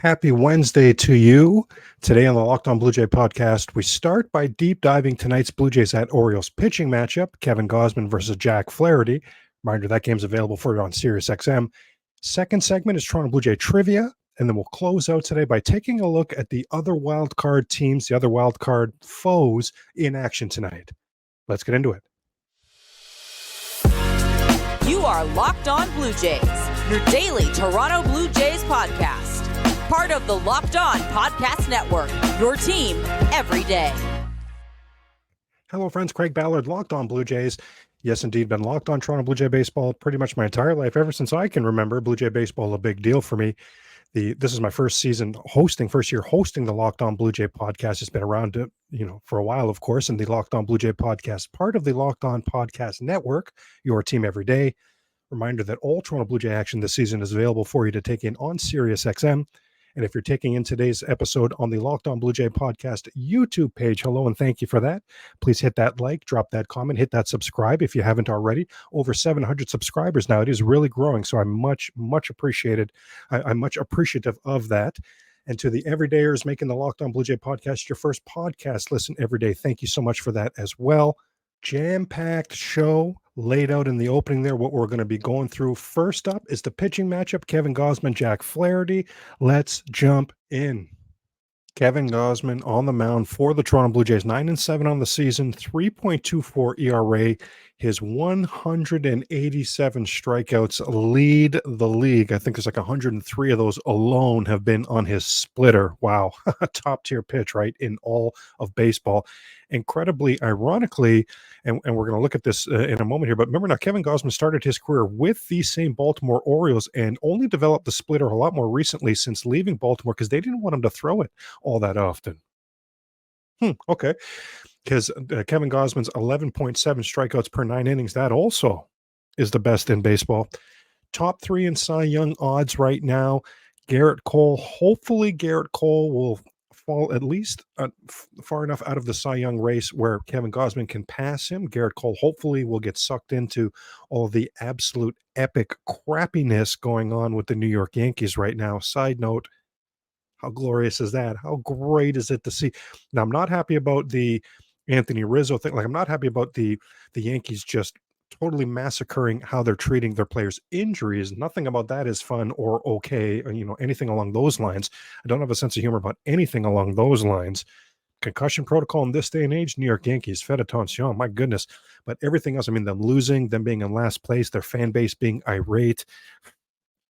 Happy Wednesday to you. Today on the Locked On Blue Jay podcast, we start by deep diving tonight's Blue Jays at Orioles pitching matchup, Kevin Gausman versus Jack Flaherty. Reminder, that game's available for you on SiriusXM. Second segment is Toronto Blue Jay trivia, and then we'll close out today by taking a look at the other wild card teams, the other wild card foes in action tonight. Let's get into it. You are Locked On Blue Jays, your daily Toronto Blue Jays podcast. Part of the Locked On Podcast Network, your team every day. Hello, friends. Craig Ballard, Locked On Blue Jays. Yes, indeed, been locked on Toronto Blue Jay baseball pretty much my entire life, ever since I can remember. Blue Jay baseball, a big deal for me. This is my first year hosting the Locked On Blue Jay podcast. It's been around, for a while, of course, and the Locked On Blue Jay podcast, part of the Locked On Podcast Network, your team every day. Reminder that all Toronto Blue Jay action this season is available for you to take in on SiriusXM. And if you're taking in today's episode on the Locked On Blue Jay podcast YouTube page, hello and thank you for that. Please hit that like, drop that comment, hit that subscribe if you haven't already. Over 700 subscribers now. It is really growing, so I'm much appreciated. I'm much appreciative of that. And to the everydayers making the Locked On Blue Jay podcast your first podcast listen every day, thank you so much for that as well. Jam-packed show laid out in the opening there, what we're going to be going through. First up is the pitching matchup, Kevin Gausman, Jack Flaherty. Let's jump in. Kevin Gausman on the mound for the Toronto Blue Jays, 9-7 on the season, 3.24 ERA. His 187 strikeouts lead the league. I think there's like 103 of those alone have been on his splitter. Wow. Top tier pitch, right, in all of baseball. Incredibly, ironically, and we're going to look at this in a moment here, but remember now, Kevin Gausman started his career with the same Baltimore Orioles and only developed the splitter a lot more recently since leaving Baltimore because they didn't want him to throw it all that often. Okay. Because Kevin Gausman's 11.7 strikeouts per 9 innings, that also is the best in baseball. Top 3 in Cy Young odds right now. Garrett Cole. Hopefully Garrett Cole will fall at least far enough out of the Cy Young race where Kevin Gausman can pass him. Garrett Cole hopefully will get sucked into all the absolute epic crappiness going on with the New York Yankees right now. Side note, how glorious is that? How great is it to see? Now, I'm not happy about the Anthony Rizzo thing. Like, I'm not happy about the Yankees just totally massacring how they're treating their players' injuries. Nothing about that is fun or okay, or, anything along those lines. I don't have a sense of humor about anything along those lines. Concussion protocol in this day and age, New York Yankees, fait attention, my goodness. But everything else, them losing, them being in last place, their fan base being irate,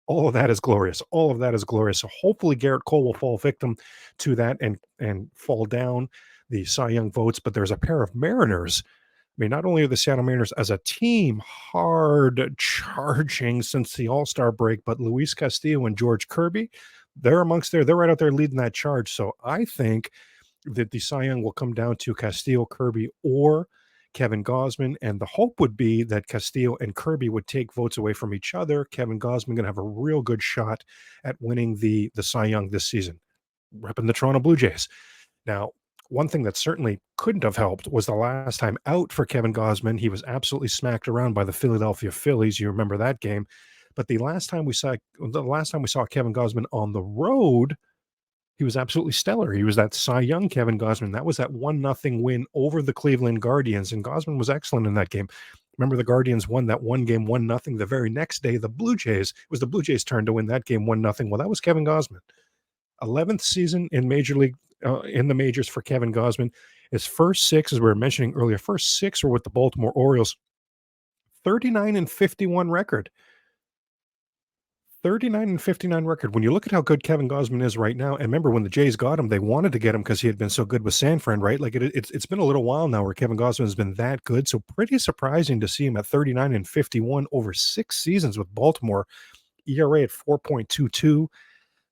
all of that is glorious. All of that is glorious. So hopefully Garrett Cole will fall victim to that and fall down the Cy Young votes. But there's a pair of Mariners. Not only are the Seattle Mariners as a team hard charging since the All-Star break, but Luis Castillo and George Kirby, they're right out there leading that charge. So I think that the Cy Young will come down to Castillo, Kirby, or Kevin Gausman, and the hope would be that Castillo and Kirby would take votes away from each other. Kevin Gausman going to have a real good shot at winning the Cy Young this season, repping the Toronto Blue Jays. Now, one thing that certainly couldn't have helped was the last time out for Kevin Gausman. He was absolutely smacked around by the Philadelphia Phillies. You remember that game. But the last time we saw Kevin Gausman on the road, he was absolutely stellar. He was that Cy Young Kevin Gausman. That was that 1-0 win over the Cleveland Guardians, and Gausman was excellent in that game. Remember, the Guardians won that one game 1-0. The very next day, it was the Blue Jays' turn to win that game 1-0. Well, that was Kevin Gausman. 11th season in Major League, in the majors for Kevin Gausman. His first 6, as we were mentioning earlier, first 6 were with the Baltimore Orioles. 39-51 record. 39-59 record. When you look at how good Kevin Gausman is right now, and remember when the Jays got him, they wanted to get him because he had been so good with Sanford, right? Like it's been a little while now where Kevin Gausman has been that good. So pretty surprising to see him at 39-51 over 6 seasons with Baltimore. ERA at 4.22.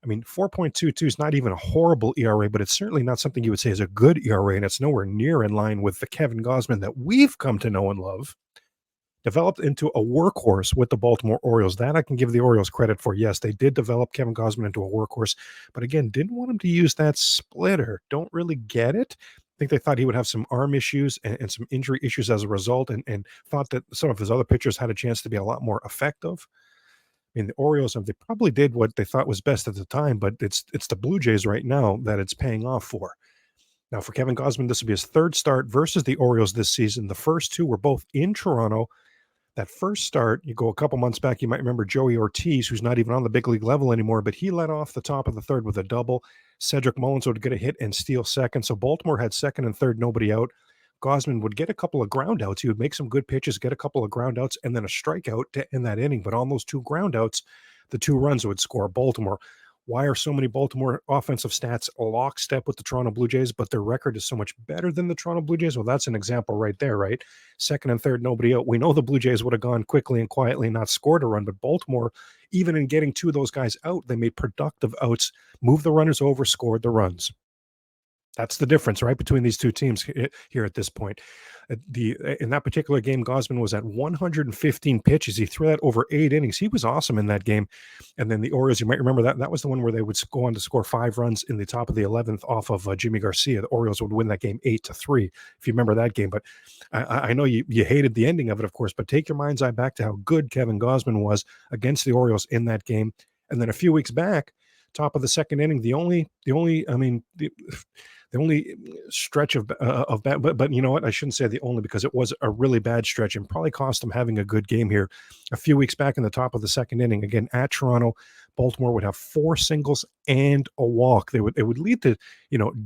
4.22 is not even a horrible ERA, but it's certainly not something you would say is a good ERA, and it's nowhere near in line with the Kevin Gausman that we've come to know and love. Developed into a workhorse with the Baltimore Orioles. That I can give the Orioles credit for. Yes, they did develop Kevin Gausman into a workhorse, but again, didn't want him to use that splitter. Don't really get it. I think they thought he would have some arm issues and some injury issues as a result, and thought that some of his other pitchers had a chance to be a lot more effective. mean, the Orioles, they probably did what they thought was best at the time, but it's the Blue Jays right now that it's paying off for. Now, for Kevin Gausman, this will be his third start versus the Orioles this season. The first two were both in Toronto. That first start, you go a couple months back, you might remember Joey Ortiz, who's not even on the big league level anymore, but he led off the top of the third with a double. Cedric Mullins would get a hit and steal second. So Baltimore had second and third, nobody out. Gausman would get a couple of ground outs. He would make some good pitches, get a couple of ground outs, and then a strikeout to end that inning. But on those two ground outs, the two runs would score. Baltimore. Why are so many Baltimore offensive stats lockstep with the Toronto Blue Jays, but their record is so much better than the Toronto Blue Jays? Well, that's an example right there, right? Second and third, nobody out. We know the Blue Jays would have gone quickly and quietly and not scored a run, but Baltimore, even in getting two of those guys out, they made productive outs, moved the runners over, scored the runs. That's the difference, right, between these two teams here at this point. In that particular game, Gausman was at 115 pitches. He threw that over 8 innings. He was awesome in that game. And then the Orioles, you might remember that was the one where they would go on to score 5 runs in the top of the 11th off of Jimmy Garcia. The Orioles would win that game 8-3, if you remember that game. But I know you hated the ending of it, of course, but take your mind's eye back to how good Kevin Gausman was against the Orioles in that game. And then a few weeks back, top of the second inning, the only stretch of bad, but you know what? I shouldn't say the only, because it was a really bad stretch and probably cost him having a good game here. A few weeks back in the top of the second inning, again at Toronto, Baltimore would have 4 singles and a walk. It would lead to,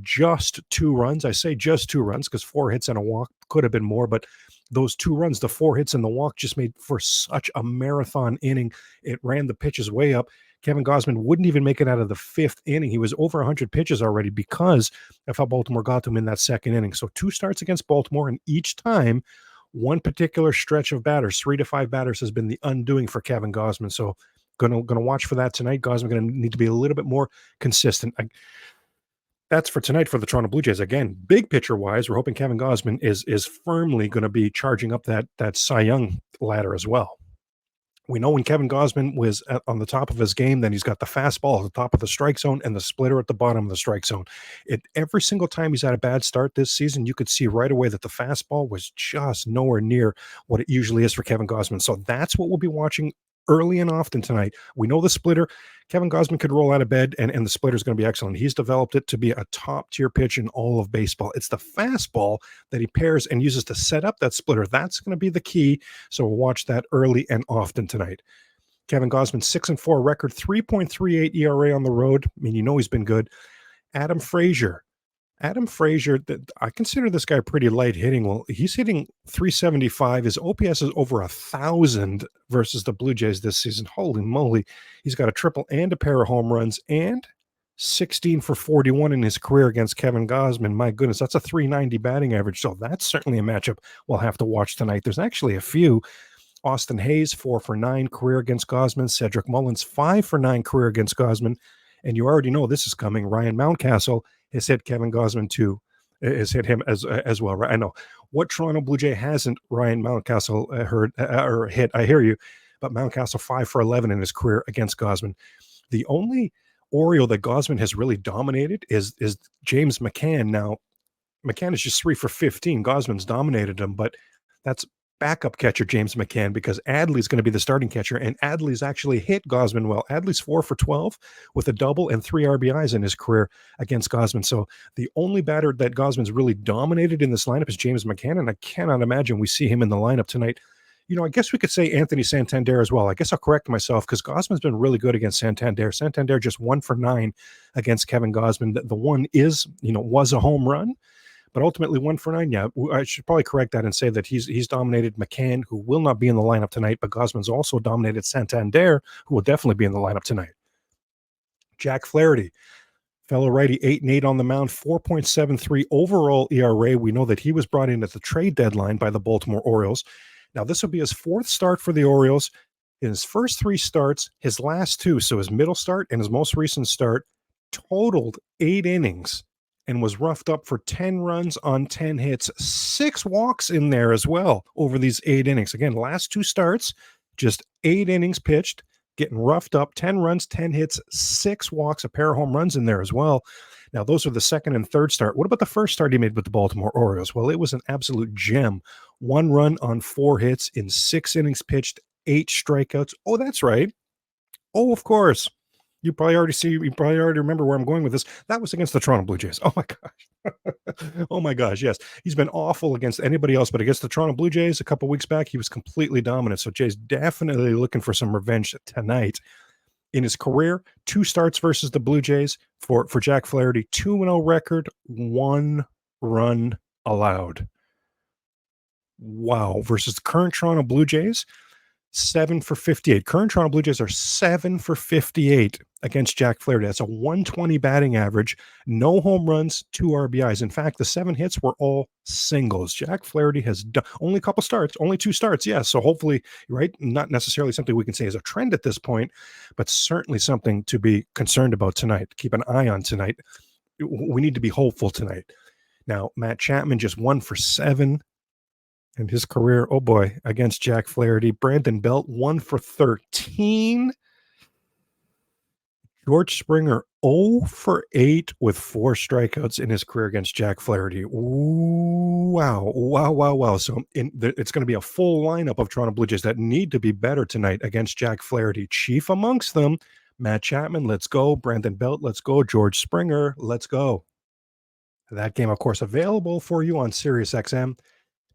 just 2 runs. I say just 2 runs because 4 hits and a walk could have been more, but those 2 runs, the 4 hits and the walk, just made for such a marathon inning. It ran the pitches way up. Kevin Gausman wouldn't even make it out of the 5th inning. He was over 100 pitches already because of how Baltimore got to him in that second inning. So 2 starts against Baltimore, and each time one particular stretch of batters, 3 to 5 batters, has been the undoing for Kevin Gausman. So gonna watch for that tonight. Gausman going to need to be a little bit more consistent. That's for tonight for the Toronto Blue Jays. Again, big picture wise, we're hoping Kevin Gausman is firmly going to be charging up that Cy Young ladder as well. We know when Kevin Gausman was on the top of his game, then he's got the fastball at the top of the strike zone and the splitter at the bottom of the strike zone. Every single time he's had a bad start this season, you could see right away that the fastball was just nowhere near what it usually is for Kevin Gausman. So that's what we'll be watching early and often tonight. We know the splitter. Kevin Gausman could roll out of bed, and the splitter is going to be excellent. He's developed it to be a top-tier pitch in all of baseball. It's the fastball that he pairs and uses to set up that splitter. That's going to be the key, so we'll watch that early and often tonight. Kevin Gausman, 6-4 record, 3.38 ERA on the road. I mean, he's been good. Adam Frazier, I consider this guy pretty light hitting. Well, he's hitting 375. His OPS is over 1,000 versus the Blue Jays this season. Holy moly. He's got a triple and a pair of home runs and 16 for 41 in his career against Kevin Gausman. My goodness, that's a 390 batting average. So that's certainly a matchup we'll have to watch tonight. There's actually a few. Austin Hayes, 4 for 9 career against Gausman. Cedric Mullins, 5 for 9 career against Gausman. And you already know this is coming. Ryan Mountcastle has hit Kevin Gausman too, has hit him as well. Right? I know. What Toronto Blue Jay hasn't Ryan Mountcastle or hit? I hear you. But Mountcastle 5 for 11 in his career against Gausman. The only Oriole that Gausman has really dominated is James McCann. Now, McCann is just 3 for 15. Gausman's dominated him, but that's backup catcher James McCann, because Adley's going to be the starting catcher, and Adley's actually hit Gausman well. Adley's 4 for 12 with a double and 3 RBIs in his career against Gausman. So the only batter that Gausman's really dominated in this lineup is James McCann, and I cannot imagine we see him in the lineup tonight. I guess we could say Anthony Santander as well. I guess I'll correct myself, because Gausman's been really good against Santander. Santander just 1 for 9 against Kevin Gausman. The one was a home run, but ultimately 1 for 9. Yeah, I should probably correct that and say that he's dominated McCann, who will not be in the lineup tonight, but Gausman's also dominated Santander, who will definitely be in the lineup tonight. Jack Flaherty, fellow righty, 8-8 on the mound, 4.73 overall ERA. We know that he was brought in at the trade deadline by the Baltimore Orioles. Now, this will be his 4th start for the Orioles. In his first 3 starts, his last 2, so his middle start and his most recent start, totaled 8 innings and was roughed up for 10 runs on 10 hits, 6 walks in there as well over these 8 innings. Again, last 2 starts, just 8 innings pitched, getting roughed up, 10 runs, 10 hits, 6 walks, a pair of home runs in there as well. Now, those are the second and third start. What about the first start he made with the Baltimore Orioles? Well, it was an absolute gem. 1 run on 4 hits in 6 innings pitched, 8 strikeouts. Oh, that's right. Oh, of course. You probably already remember where I'm going with this. That was against the Toronto Blue Jays. Oh my gosh. Oh my gosh, yes. He's been awful against anybody else, but against the Toronto Blue Jays a couple weeks back, he was completely dominant. So Jay's definitely looking for some revenge tonight. In his career, 2 starts versus the Blue Jays for Jack Flaherty, 2-0 record, 1 run allowed. Wow. Versus the current Toronto Blue Jays, 7 for 58. Current Toronto Blue Jays are 7 for 58 against Jack Flaherty. That's a 120 batting average, no home runs, 2 RBIs. In fact, the 7 hits were all singles. Jack Flaherty has done only a couple starts, only 2 starts. Yes. So hopefully, right, not necessarily something we can say is a trend at this point, but certainly something to be concerned about tonight. Keep an eye on tonight. We need to be hopeful tonight. Now, Matt Chapman just 1 for 7 in his career, oh boy, against Jack Flaherty. Brandon Belt, 1 for 13. George Springer, 0 for 8 with 4 strikeouts in his career against Jack Flaherty. Ooh, wow, wow, wow, wow. So it's going to be a full lineup of Toronto Blue Jays that need to be better tonight against Jack Flaherty. Chief amongst them, Matt Chapman, let's go. Brandon Belt, let's go. George Springer, let's go. That game, of course, available for you on SiriusXM.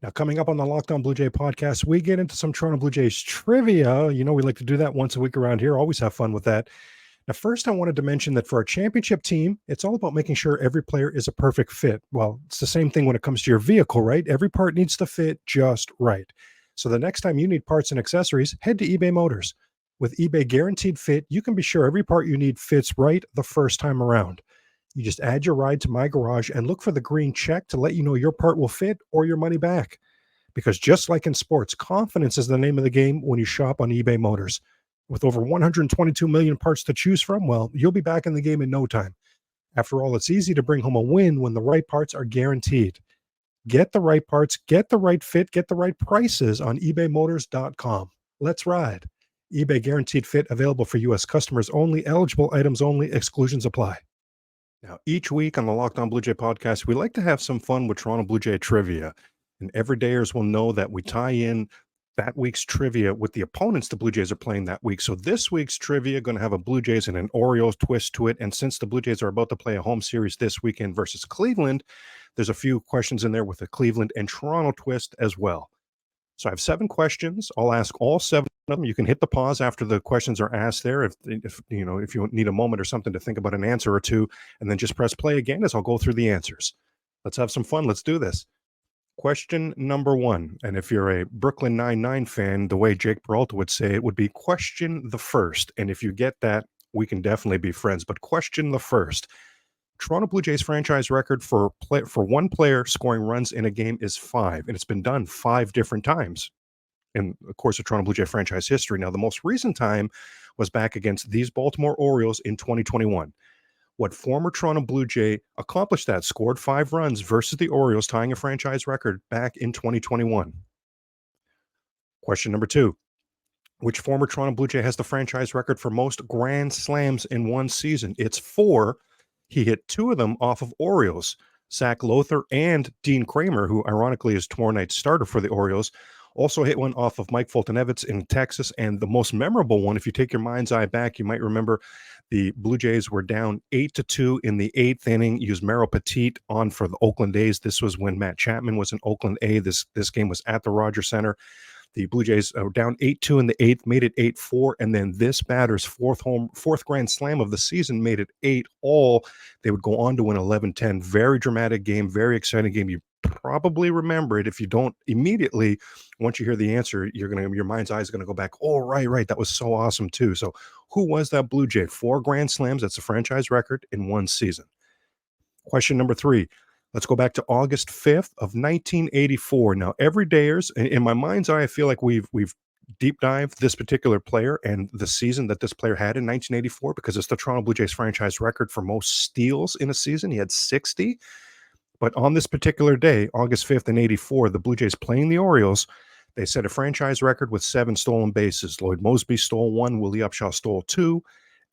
Now, coming up on the Locked On Blue Jay podcast, we get into some Toronto Blue Jays trivia. You know, we like to do that once a week around here. Always have fun with that. Now, first, I wanted to mention that for our championship team, it's all about making sure every player is a perfect fit. Well, it's the same thing when it comes to your vehicle, right? Every part needs to fit just right. So the next time you need parts and accessories, head to eBay Motors. With eBay Guaranteed Fit, you can be sure every part you need fits right the first time around. You just add your ride to My Garage and look for the green check to let you know your part will fit or your money back. Because just like in sports, confidence is the name of the game when you shop on eBay Motors. With over 122 million parts to choose from, well, you'll be back in the game in no time. After all, it's easy to bring home a win when the right parts are guaranteed. Get the right parts, get the right fit, get the right prices on ebaymotors.com. Let's ride. eBay Guaranteed Fit available for U.S. customers only. Eligible items only. Exclusions apply. Now, each week on the Locked On Blue Jay podcast, we like to have some fun with Toronto Blue Jay trivia. And everydayers will know that we tie in that week's trivia with the opponents the Blue Jays are playing that week. So this week's trivia going to have a Blue Jays and an Orioles twist to it. And since the Blue Jays are about to play a home series this weekend versus Cleveland, there's a few questions in there with a Cleveland and Toronto twist as well. So I have 7 questions. I'll ask all 7 of them. You can hit the pause after the questions are asked there if you need a moment or something to think about an answer or two, and then just press play again as I'll go through the answers. Let's have some fun. Let's do this. Question number 1, and if you're a Brooklyn Nine-Nine fan, the way Jake Peralta would say it would be question the first. And if you get that, we can definitely be friends. But question the first. Toronto Blue Jays franchise record for one player scoring runs in a game is 5, and it's been done 5 different times in the course of Toronto Blue Jay franchise history. Now, the most recent time was back against these Baltimore Orioles in 2021. What former Toronto Blue Jay accomplished that, scored 5 runs versus the Orioles, tying a franchise record back in 2021? Question number 2. Which former Toronto Blue Jay has the franchise record for most grand slams in one season? It's 4. He hit 2 of them off of Orioles. Zach Lothar and Dean Kramer, who ironically is tomorrow night's starter for the Orioles, also hit one off of Mike Fulton-Evans in Texas. And the most memorable one, if you take your mind's eye back, you might remember the Blue Jays were down 8-2 in the 8th inning, used Merrill Petit on for the Oakland A's. This was when Matt Chapman was an Oakland A. This game was at the Rogers Center. The Blue Jays were down 8-2 in the 8th, made it 8-4, and then this batter's fourth grand slam of the season made it 8-all. They would go on to win 11-10. Very dramatic game, very exciting game. You probably remember it. If you don't immediately, once you hear the answer, your mind's eye is going to go back. Oh, right. That was so awesome too. So who was that Blue Jay? 4 grand slams. That's a franchise record in one season. Question number 3. Let's go back to August 5th of 1984. Now, everydayers, in my mind's eye, I feel like we've deep dived this particular player and the season that this player had in 1984 because it's the Toronto Blue Jays franchise record for most steals in a season. He had 60. But on this particular day, August 5th in 84, the Blue Jays playing the Orioles, they set a franchise record with 7 stolen bases. Lloyd Moseby stole 1, Willie Upshaw stole 2,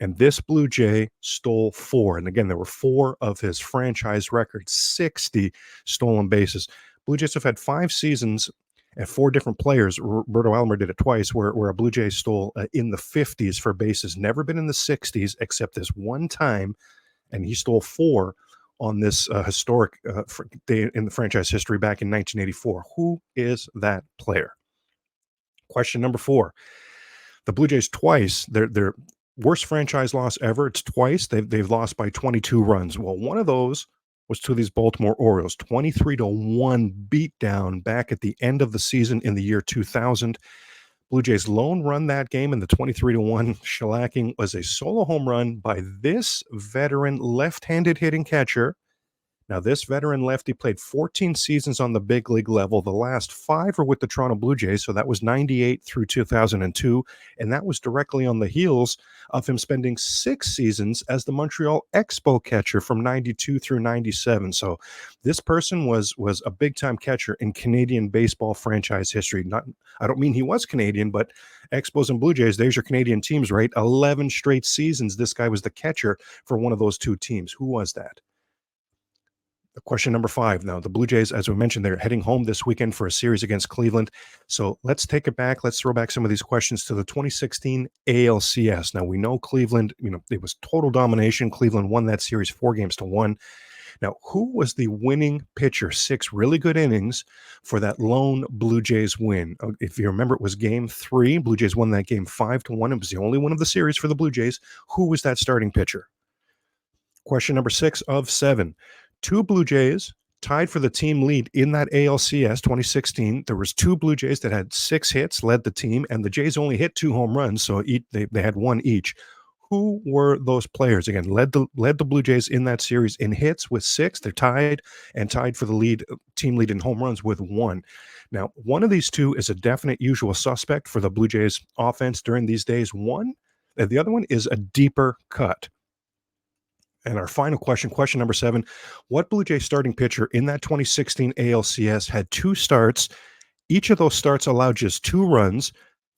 and this Blue Jay stole 4. And again, there were 4 of his franchise record, 60 stolen bases. Blue Jays have had 5 seasons And four different players, Roberto Alomar did it twice, where a Blue Jay stole in the 50s for bases, never been in the 60s except this one time, and he stole four on this historic day in the franchise history back in 1984. Who is that player? Question number 4. The Blue Jays twice, their worst franchise loss ever. It's twice. They've lost by 22 runs. Well, one of those was to these Baltimore Orioles, 23-1 beatdown back at the end of the season in the year 2000. Blue Jays' lone run that game in the 23-1 shellacking was a solo home run by this veteran left-handed hitting catcher. Now, this veteran lefty played 14 seasons on the big league level. The last 5 are with the Toronto Blue Jays, so that was 98 through 2002, and that was directly on the heels of him spending 6 seasons as the Montreal Expo catcher from 92 through 97. So this person was a big-time catcher in Canadian baseball franchise history. I don't mean he was Canadian, but Expos and Blue Jays, there's your Canadian teams, right? 11 straight seasons, this guy was the catcher for one of those two teams. Who was that? Question number 5. Now, the Blue Jays, as we mentioned, they're heading home this weekend for a series against Cleveland. So let's take it back. Let's throw back some of these questions to the 2016 ALCS. Now, we know Cleveland, it was total domination. Cleveland won that series 4-1. Now, who was the winning pitcher? 6 really good innings for that lone Blue Jays win. If you remember, it was game 3. Blue Jays won that game 5-1. It was the only one of the series for the Blue Jays. Who was that starting pitcher? Question number 6 of 7. 2 Blue Jays tied for the team lead in that ALCS 2016. There was 2 Blue Jays that had 6 hits, led the team, and the Jays only hit 2 home runs, so they had 1 each. Who were those players? Again, led the Blue Jays in that series in hits with 6. They're tied for the team lead in home runs with 1. Now, one of these 2 is a definite usual suspect for the Blue Jays offense during these days. The other one is a deeper cut. And our final question number 7, what Blue Jays starting pitcher in that 2016 ALCS had 2 starts? Each of those starts allowed just 2 runs.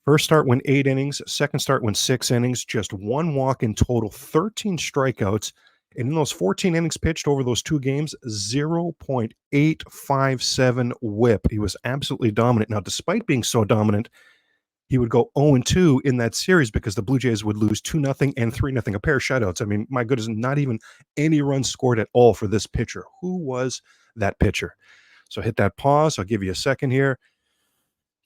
First start went 8 innings, second start went 6 innings, just 1 walk in total, 13 strikeouts. And in those 14 innings pitched over those 2 games, 0.857 whip. He was absolutely dominant. Now, despite being so dominant, he would go 0-2 in that series because the Blue Jays would lose 2-0 and 3-0, a pair of shutouts. I mean, my goodness, not even any runs scored at all for this pitcher. Who was that pitcher? So hit that pause. I'll give you a second here.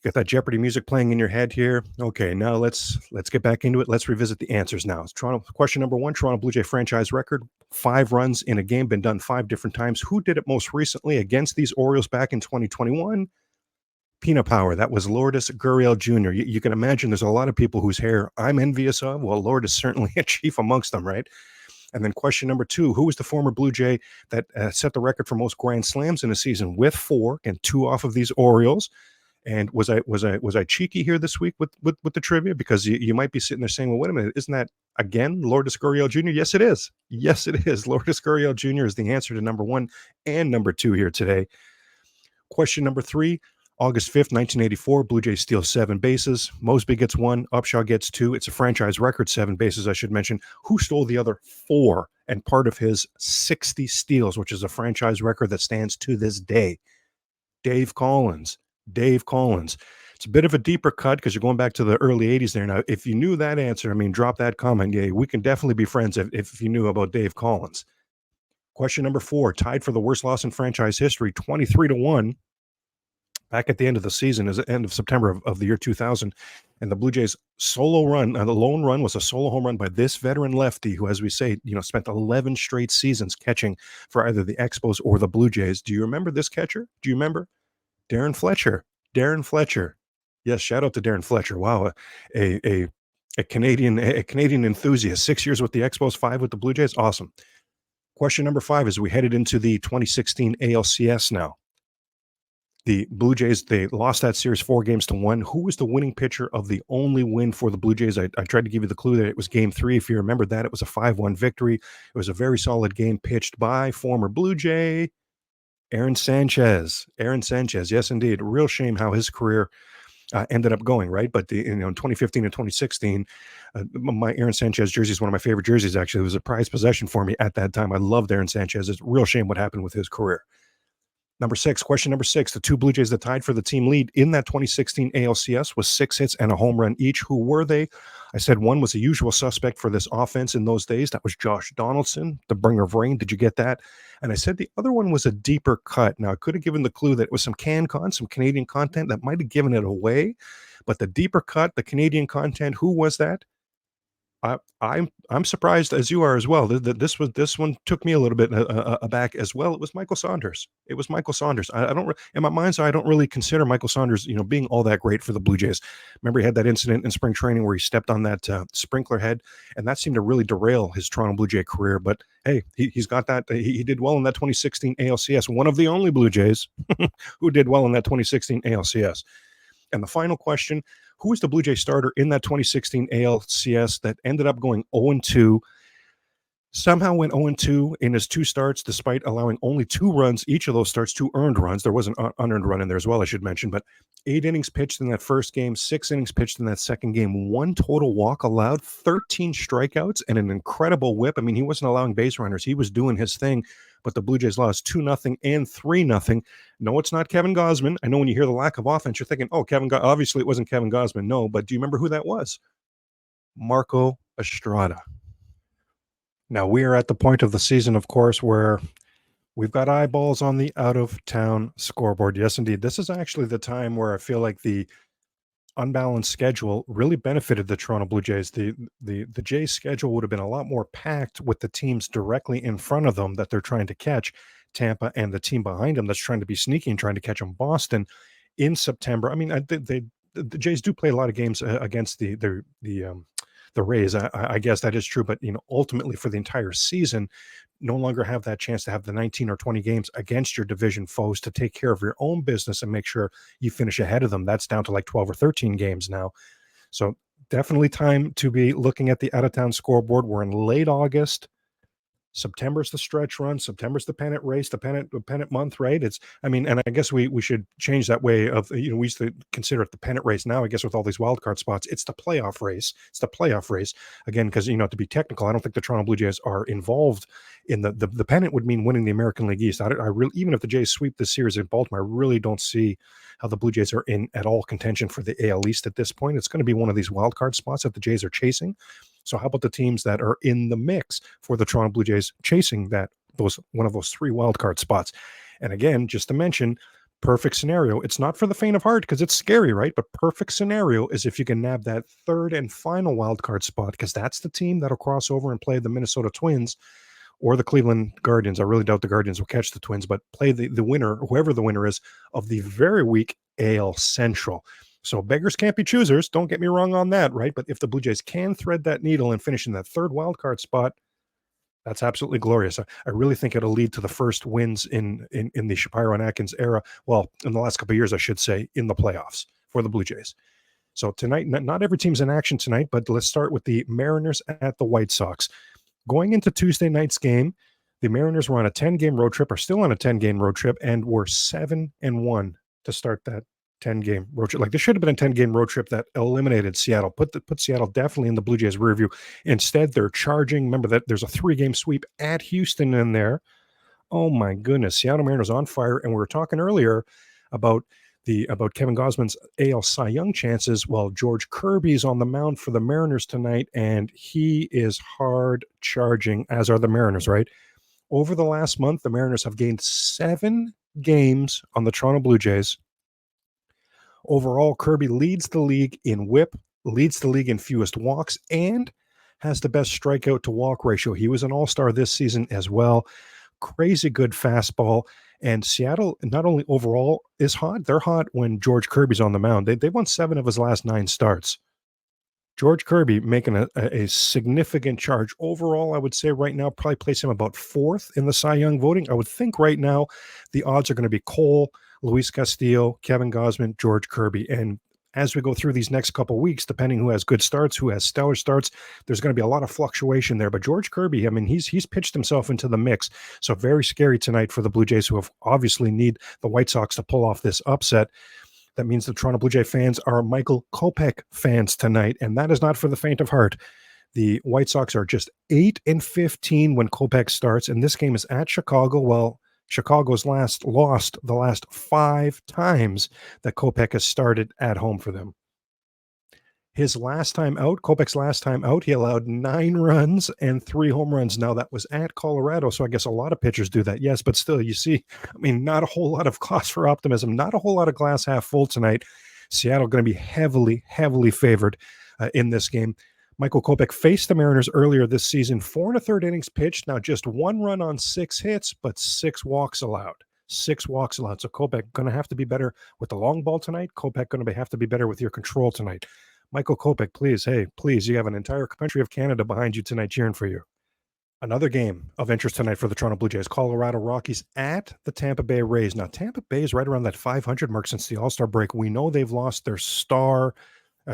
Got that Jeopardy music playing in your head here. Okay, now let's get back into it. Let's revisit the answers now. Question number 1, Toronto Blue Jay franchise record, 5 runs in a game, been done 5 different times. Who did it most recently against these Orioles back in 2021? Peanut Power. That was Lourdes Gurriel Jr. You can imagine there's a lot of people whose hair I'm envious of. Well, Lourdes is certainly a chief amongst them, right? And then question number 2, who was the former Blue Jay that set the record for most grand slams in a season with 4 and 2 off of these Orioles? And was I cheeky here this week with the trivia? Because you might be sitting there saying, well, wait a minute, isn't that again Lourdes Gurriel Jr.? Yes, it is. Yes, it is. Lourdes Gurriel Jr. is the answer to number 1 and number 2 here today. Question number 3. August 5th, 1984, Blue Jays steal 7 bases. Mosby gets 1, Upshaw gets 2. It's a franchise record, 7 bases, I should mention. Who stole the other 4 and part of his 60 steals, which is a franchise record that stands to this day? Dave Collins. It's a bit of a deeper cut because you're going back to the early 80s there. Now, if you knew that answer, drop that comment. Yeah, we can definitely be friends if you knew about Dave Collins. Question number 4, tied for the worst loss in franchise history, 23-1. Back at the end of the season, is the end of September of the year 2000, and the Blue Jays solo run, the lone run was a solo home run by this veteran lefty who, as we say, spent 11 straight seasons catching for either the Expos or the Blue Jays. Do you remember this catcher? Do you remember? Darren Fletcher. Yes, shout out to Darren Fletcher. Wow, a Canadian enthusiast. 6 years with the Expos, 5 with the Blue Jays. Awesome. Question number 5 as we headed into the 2016 ALCS now. The Blue Jays, they lost that series 4-1. Who was the winning pitcher of the only win for the Blue Jays? I tried to give you the clue that it was game 3. If you remember that, it was a 5-1 victory. It was a very solid game pitched by former Blue Jay, Aaron Sanchez. Yes, indeed. Real shame how his career ended up going, right? But in 2015 and 2016, my Aaron Sanchez jersey is one of my favorite jerseys, actually. It was a prized possession for me at that time. I loved Aaron Sanchez. It's a real shame what happened with his career. Question number 6, the two Blue Jays that tied for the team lead in that 2016 ALCS was 6 hits and a home run each. Who were they? I said one was a usual suspect for this offense in those days. That was Josh Donaldson, the bringer of rain. Did you get that? And I said the other one was a deeper cut. Now, I could have given the clue that it was some some Canadian content that might have given it away. But the deeper cut, the Canadian content, who was that? I'm surprised as you are as well. This one took me a little bit aback as well. It was Michael Saunders. I don't in my mind's eye, I don't really consider Michael Saunders, being all that great for the Blue Jays. Remember, he had that incident in spring training where he stepped on that sprinkler head, and that seemed to really derail his Toronto Blue Jay career. But hey, he's got that. He did well in that 2016 ALCS. One of the only Blue Jays who did well in that 2016 ALCS. And the final question, who was the Blue Jay starter in that 2016 ALCS that ended up going 0-2? Somehow went 0-2 in his 2 starts, despite allowing only 2 runs, each of those starts, 2 earned runs. There was an unearned run in there as well, I should mention. But 8 innings pitched in that first game, 6 innings pitched in that second game, 1 total walk allowed, 13 strikeouts, and an incredible whip. I mean, he wasn't allowing base runners. He was doing his thing. But the Blue Jays lost 2-0 and 3-0. No, it's not Kevin Gausman. I know when you hear the lack of offense, you're thinking, oh, obviously it wasn't Kevin Gausman. No, but do you remember who that was? Marco Estrada. Now, we are at the point of the season, of course, where we've got eyeballs on the out-of-town scoreboard. Yes, indeed. This is actually the time where I feel like the unbalanced schedule really benefited the Toronto Blue Jays. The Jays schedule would have been a lot more packed with the teams directly in front of them that they're trying to catch, Tampa, and the team behind them that's trying to be sneaky and trying to catch them, Boston, in September. I mean, the Jays do play a lot of games against the Rays. I guess that is true, but ultimately for the entire season, no longer have that chance to have the 19 or 20 games against your division foes to take care of your own business and make sure you finish ahead of them. That's down to like 12 or 13 games now. So definitely time to be looking at the out-of-town scoreboard. We're in late August. September's the stretch run. September's the pennant race, the pennant month, right? And I guess we should change that way of, we used to consider it the pennant race. Now, I guess with all these wild card spots, it's the playoff race. Again, because, to be technical, I don't think the Toronto Blue Jays are involved in the pennant would mean winning the American League East. I really, even if the Jays sweep this series in Baltimore, I really don't see how the Blue Jays are in at all contention for the AL East at this point. It's going to be one of these wild card spots that the Jays are chasing. So how about the teams that are in the mix for the Toronto Blue Jays chasing one of those 3 wild card spots? And again, just to mention, perfect scenario. It's not for the faint of heart because it's scary, right? But perfect scenario is if you can nab that 3rd and final wild card spot, because that's the team that'll cross over and play the Minnesota Twins or the Cleveland Guardians. I really doubt the Guardians will catch the Twins, but play the winner, whoever the winner is, of the very weak AL Central. So beggars can't be choosers. Don't get me wrong on that, right? But if the Blue Jays can thread that needle and finish in that 3rd wild card spot, that's absolutely glorious. I really think it'll lead to the first wins in the Shapiro and Atkins era. Well, in the last couple of years, I should say, in the playoffs for the Blue Jays. So tonight, not every team's in action tonight, but let's start with the Mariners at the White Sox. Going into Tuesday night's game, the Mariners were on a 10-game road trip, are still on a 10-game road trip, and were 7-1 to start that 10-game road trip. Like, this should have been a 10-game road trip that eliminated Seattle, put Seattle definitely in the Blue Jays' rear view. Instead, they're charging. Remember that there's a 3-game sweep at Houston in there. Oh my goodness, Seattle Mariners on fire. And we were talking earlier about Kevin Gausman's AL Cy Young chances. Well, George Kirby's on the mound for the Mariners tonight, and he is hard charging, as are the Mariners, right? Over the last month, the Mariners have gained 7 games on the Toronto Blue Jays. Overall, Kirby leads the league in whip, leads the league in fewest walks, and has the best strikeout to walk ratio. He was an all-star this season as well. Crazy good fastball. And Seattle, not only overall is hot, they're hot when George Kirby's on the mound. They won 7 of his last 9 starts. George Kirby making a significant charge. Overall, I would say right now, probably place him about 4th in the Cy Young voting. I would think right now the odds are going to be Cole, Luis Castillo, Kevin Gausman, George Kirby. And as we go through these next couple of weeks, depending who has good starts, who has stellar starts, there's going to be a lot of fluctuation there. But George Kirby, I mean, he's pitched himself into the mix. So very scary tonight for the Blue Jays, who have obviously need the White Sox to pull off this upset. That means the Toronto Blue Jay fans are Michael Kopech fans tonight, and that is not for the faint of heart. The White Sox are just 8-15 when Kopech starts, and this game is at Chicago. Well, Chicago's lost the last 5 times that Kopech has started at home for them. His last time out, Kopech's last time out, he allowed 9 runs and 3 home runs. Now, that was at Colorado, so I guess a lot of pitchers do that, yes, but still, you see, I mean, not a whole lot of cause for optimism, not a whole lot of glass half full tonight. Seattle going to be heavily, heavily favored in this game. Michael Kopech faced the Mariners earlier this season, 4 1/3 innings pitched. Now, just 1 run on 6 hits, but 6 walks allowed. 6 walks allowed. So Kopech going to have to be better with the long ball tonight. Kopech going to have to be better with your control tonight. Michael Kopech, please, hey, please, you have an entire country of Canada behind you tonight cheering for you. Another game of interest tonight for the Toronto Blue Jays, Colorado Rockies at the Tampa Bay Rays. Now, Tampa Bay is right around that 500 mark since the All-Star break. We know they've lost their star,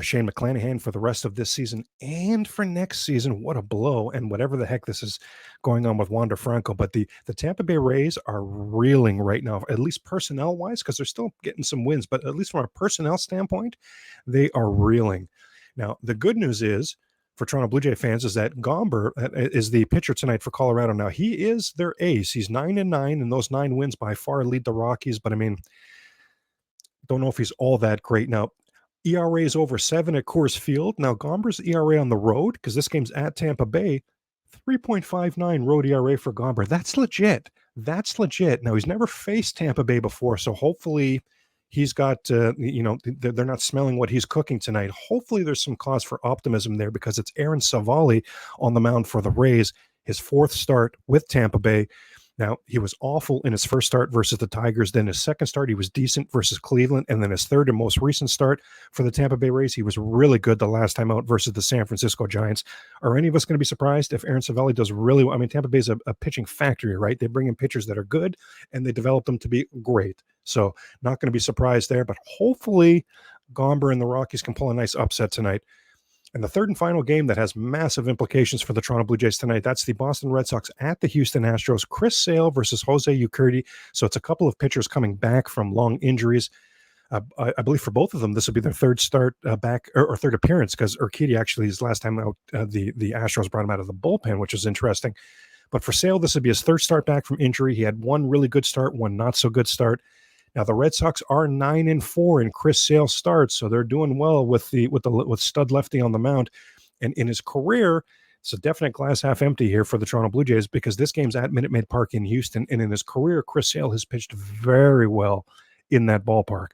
Shane McClanahan, for the rest of this season and for next season. What a blow, and whatever the heck this is going on with Wander Franco. But the Tampa Bay Rays are reeling right now, at least personnel-wise, because they're still getting some wins. But at least from a personnel standpoint, they are reeling. Now, the good news is, for Toronto Blue Jay fans, is that Gomber is the pitcher tonight for Colorado. Now, he is their ace. He's 9-9, and those 9 wins by far lead the Rockies. But, I mean, don't know if he's all that great. Now, ERA is over 7 at Coors Field. Now, Gomber's ERA on the road, because this game's at Tampa Bay, 3.59 road ERA for Gomber. That's legit. That's legit. Now, he's never faced Tampa Bay before, so hopefully he's got, they're not smelling what he's cooking tonight. Hopefully there's some cause for optimism there, because it's Aaron Savali on the mound for the Rays, his 4th start with Tampa Bay. Now, he was awful in his first start versus the Tigers. Then his second start, he was decent versus Cleveland. And then his third and most recent start for the Tampa Bay Rays, he was really good the last time out versus the San Francisco Giants. Are any of us going to be surprised if Aaron Savali does really well? I mean, Tampa Bay's a pitching factory, right? They bring in pitchers that are good, and they develop them to be great. So not going to be surprised there. But hopefully Gomber and the Rockies can pull a nice upset tonight. And the third and final game that has massive implications for the Toronto Blue Jays tonight, that's the Boston Red Sox at the Houston Astros. Chris Sale versus Jose Urquidy. So it's a couple of pitchers coming back from long injuries. I believe for both of them, this will be their third start back, or third appearance, because Urquidy actually, his last time out, the Astros brought him out of the bullpen, which is interesting. But for Sale, this would be his third start back from injury. He had one really good start, one not so good start. Now, the Red Sox are 9-4 in Chris Sale starts, so they're doing well with stud lefty on the mound. And in his career, it's a definite glass half empty here for the Toronto Blue Jays, because this game's at Minute Maid Park in Houston. And in his career, Chris Sale has pitched very well in that ballpark.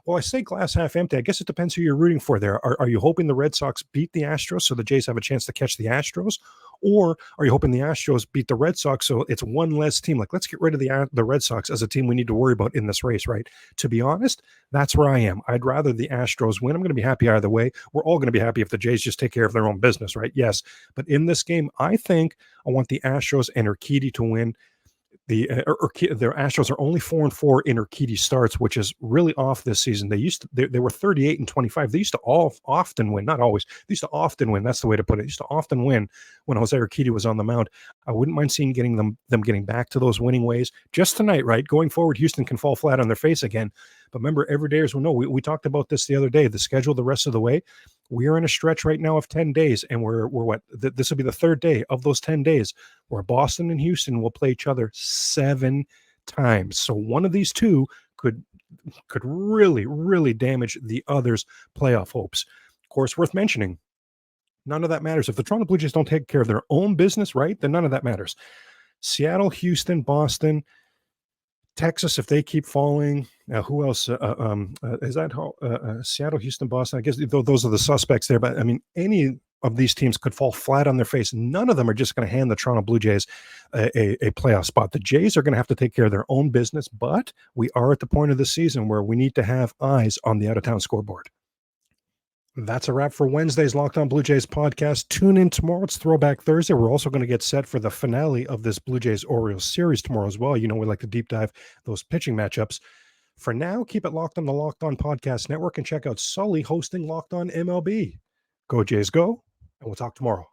Well, I say glass half empty. I guess it depends who you're rooting for there. Are you hoping the Red Sox beat the Astros so the Jays have a chance to catch the Astros? Or are you hoping the Astros beat the Red Sox so it's one less team? Like, let's get rid of the Red Sox as a team we need to worry about in this race, right? To be honest, that's where I am. I'd rather the Astros win. I'm going to be happy either way. We're all going to be happy if the Jays just take care of their own business, right? Yes. But in this game, I think I want the Astros and Urquidy to win. The Astros are only 4-4 in Urquidy starts, which is really off this season. They were 38-25. They used to often win, not always. They used to often win. That's the way to put it. They used to often win when Jose Urquidy was on the mound. I wouldn't mind seeing them getting back to those winning ways just tonight, right? Going forward, Houston can fall flat on their face again. But remember, every day, as we know, we talked about this the other day. The schedule, the rest of the way. We are in a stretch right now of 10 days, and we're what? This will be the third day of those 10 days where Boston and Houston will play each other 7 times. So one of these two could really, really damage the other's playoff hopes. Of course, worth mentioning, none of that matters. If the Toronto Blue Jays don't take care of their own business, right, then none of that matters. Seattle, Houston, Boston, Texas, if they keep falling, who else? Is that Seattle, Houston, Boston? I guess those are the suspects there. But I mean, any of these teams could fall flat on their face. None of them are just going to hand the Toronto Blue Jays a playoff spot. The Jays are going to have to take care of their own business. But we are at the point of the season where we need to have eyes on the Out of Town Scoreboard. That's a wrap for Wednesday's Locked On Blue Jays podcast. Tune in tomorrow. It's Throwback Thursday. We're also going to get set for the finale of this Blue Jays Orioles series tomorrow as well. You know, we like to deep dive those pitching matchups. For now, keep it locked on the Locked On Podcast Network and check out Sully hosting Locked On MLB. Go Jays, go, and we'll talk tomorrow.